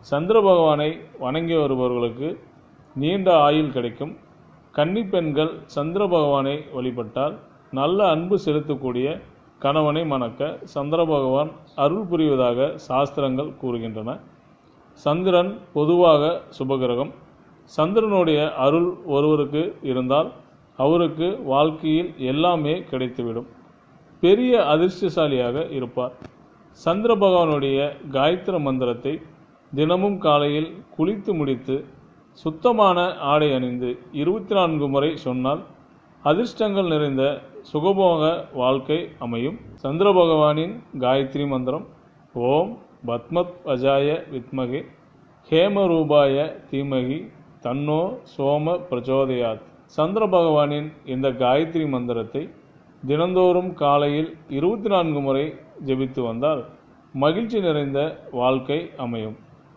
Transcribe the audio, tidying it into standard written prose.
சந்திர பகவானை வணங்கி வருபவர்களுக்கு நீண்ட ஆயுள் கிடைக்கும். கன்னி பெண்கள் சந்திர பகவானை வழிபட்டால் நல்ல அன்பு செலுத்தக்கூடிய கணவனை மணக்க சந்திர பகவான் அருள் புரிவதாக சாஸ்திரங்கள் கூறுகின்றன. சந்திரன் பொதுவாக சுபகிரகம். சந்திரனுடைய அருள் ஒருவருக்கு இருந்தால் அவருக்கு வாழ்க்கையில் எல்லாமே கிடைத்துவிடும். பெரிய அதிர்ஷ்டசாலியாக இருப்பார். சந்திர பகவானுடைய காயத்ரி மந்திரத்தை தினமும் காலையில் குளித்து முடித்து சுத்தமான ஆடை அணிந்து 24 முறை சொன்னால் அதிர்ஷ்டங்கள் நிறைந்த சுகபோக வாழ்க்கை அமையும். சந்திர பகவானின் காயத்ரி மந்திரம் ஓம் பத்மத் அஜாய வித்மகே ஹேமரூபாய தீமகி தன்னோ சோம பிரச்சோதயாத். சந்திர பகவானின் இந்த காயத்ரி மந்திரத்தை தினந்தோறும் காலையில் 24 முறை ஜெபித்து வந்தால் மகிழ்ச்சி நிறைந்த வாழ்க்கை அமையும்.